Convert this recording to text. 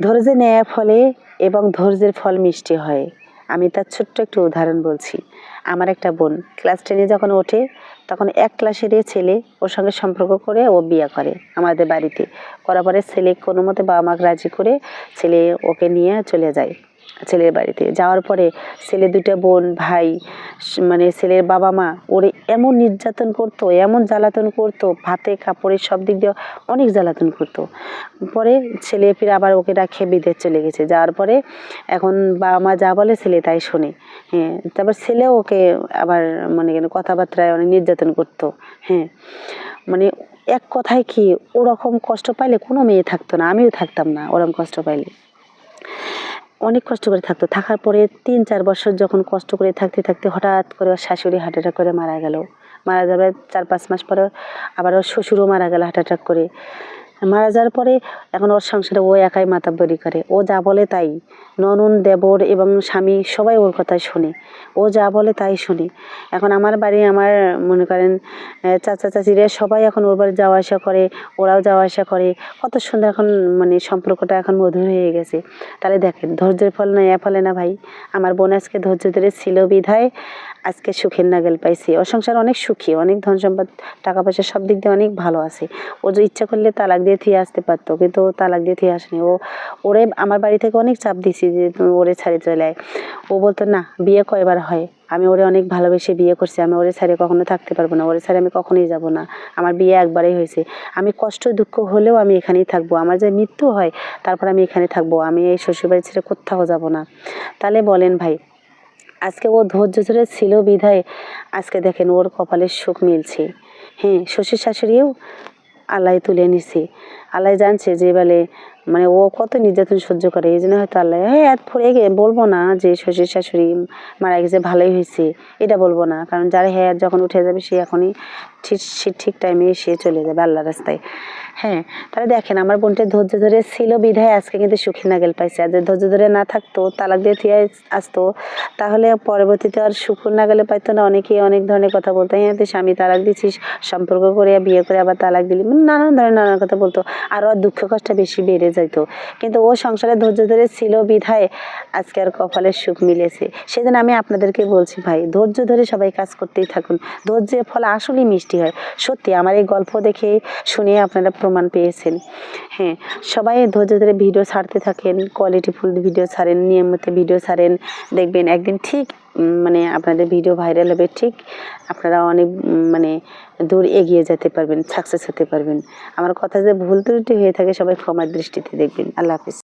ধৈর্য নেয়া ফলে এবং ধৈর্যের ফল মিষ্টি হয়। আমি তার ছোট্ট একটু উদাহরণ বলছি। আমার একটা বোন ক্লাস 10-এ যখন ওঠে, তখন এক ক্লাসেরই ছেলে ওর সঙ্গে সম্পর্ক করে ও বিয়ে করে আমাদের বাড়িতে। করার পরে ছেলে কোনো মতে বাবা মাকে রাজি করে ছেলে ওকে নিয়ে চলে যায় ছেলের বাড়িতে। যাওয়ার পরে ছেলে 2টা বোন, ভাই, মানে ছেলের বাবা মা ওরে এমন নির্যাতন করতো, এমন জ্বালাতন করতো, ভাতে কাপড়ে সব দিক দিয়ে অনেক জ্বালাতন করতো। পরে ছেলে ফিরে আবার ওকে রাখে বিদেশ চলে গেছে। যাওয়ার পরে এখন বাবা মা যা বলে ছেলে তাই শোনে। হ্যাঁ, তারপর ছেলেও ওকে আবার মনে করেন কথাবার্তায় অনেক নির্যাতন করতো। হ্যাঁ, মানে এক কথায় কি ওরকম কষ্ট পাইলে কোনো মেয়ে থাকতো না, আমিও থাকতাম না ওরকম কষ্ট পাইলে। অনেক কষ্ট করে থাকতো। থাকার পরে 3-4 বছর যখন কষ্ট করে থাকতে থাকতে হঠাৎ করে ওর শাশুড়ি হার্ট অ্যাটাক করে মারা গেল। মারা যাবার 4-5 মাস পরে আবার ওর শ্বশুরও মারা গেল হার্ট অ্যাটাক করে। মারা যাওয়ার পরে এখন ওর সংসারে ও একাই মাতব্বরি করে। ও যা বলে তাই। ননদ, দেবর এবং স্বামী সবাই ওর কথাই শোনে। ও যা বলে তাই শোনে। এখন আমার বাড়ি আমার মনে করেন চাচা চাচিরা সবাই এখন ওর বাড়ি যাওয়া আসা করে, ওরাও যাওয়া আসা করে। কত সুন্দর এখন মানে সম্পর্কটা এখন মধুর হয়ে গেছে। তাহলে দেখেন ধৈর্যের ফল না এ ফলে না ভাই। আমার বোন আজকে ধৈর্য ধরে ছিল বিধায় আজকে সুখের নাগাল পাইছে। ওর সংসার অনেক সুখী, অনেক ধন সম্পদ, টাকা পয়সা সব দিক দিয়ে অনেক ভালো আছে। ও যে ইচ্ছা করলে তালাক দিয়ে থিয়ে আসতে পারতো, কিন্তু ও তালাক দিয়ে থিয়ে আসেনি। ওরে আমার বাড়ি থেকে অনেক চাপ দিছি যে তুমি ওরে ছাড়ে চলে আয়। ও বলতো না, বিয়ে কয়বার হয়, আমি ওরে অনেক ভালোবেসে বিয়ে করছি, আমি ওরে ছাড়ে কখনো থাকতে পারবো না, ওরে ছাড়ে আমি কখনোই যাব না, আমার বিয়ে একবারেই হয়েছে, আমি কষ্ট দুঃখ হলেও আমি এখানেই থাকবো, আমার যে মৃত্যু হয় তারপর আমি এখানে থাকবো, আমি এই শ্বশুরবাড়ি ছেড়ে কোথাও যাব না। তাহলে বলেন ভাই, আজকে ও ধৈর্য ধরে ছিল বিধায় আজকে দেখেন ওর কপালের সুখ মিলছে। হ্যাঁ, শ্বশুর শাশুড়িও আল্লাহ তুলে নিছে। আল্লাহ জানছে যে বলে মানে ও কত নির্যাতন সহ্য করে, এই জন্য হয়তো আল্লাহ এত পড়ে গিয়ে বলবো না যে শ্বশুর শাশুড়ি মারা গেছে ভালোই হয়েছে, এটা বলবো না, কারণ যার যখন উঠে যাবে সে এখনই ঠিক টাইমে সে চলে যাবে আল্লাহ রাস্তায়। হ্যাঁ, তাহলে দেখেন আমার বোনটা ধৈর্য ধরে ছিল বিধায় আজকে কিন্তু সুখী নাগেল পাইছে। আর যদি ধৈর্য ধরে না থাকতো, তালাক দিয়ে থিয়ে আসতো, তাহলে পরবর্তীতে আর সুখ নাগেলে পাইতো না। অনেকেই অনেক ধরনের কথা বলতো, হ্যাঁ তুই স্বামী তালাক দিছিস, সম্পর্ক করে বিয়ে করে আবার তালাক দিলি, মানে নানান ধরনের নানান কথা বলতো। আরও দুঃখ কষ্ট বেশি বেড়ে যাইতো। কিন্তু ও সংসারে ধৈর্য ধরে ছিল বিধায় আজকে আর কপালের সুখ মিলেছে। সেজন্য আমি আপনাদেরকে বলছি ভাই, ধৈর্য ধরে সবাই কাজ করতেই থাকুন। ধৈর্যের ফল আসলেই মিষ্টি হয়। সত্যি আমার এই গল্প দেখে শুনে আপনারা প্রমাণ পেয়েছেন। হ্যাঁ, সবাই ধৈর্য ধরে ভিডিও ছাড়তে থাকেন, কোয়ালিটিফুল ভিডিও ছাড়েন, নিয়মিত ভিডিও ছাড়েন, দেখবেন একদিন ঠিক মানে আপনাদের ভিডিও ভাইরাল হবে, ঠিক আপনারা অনেক মানে দূর এগিয়ে যেতে পারবেন, সাকসেস হতে পারবেন। আমার কথা যে ভুল ত্রুটি হয়ে থাকে সবাই ক্ষমার দৃষ্টিতে দেখবেন। আল্লাহ হাফিজ।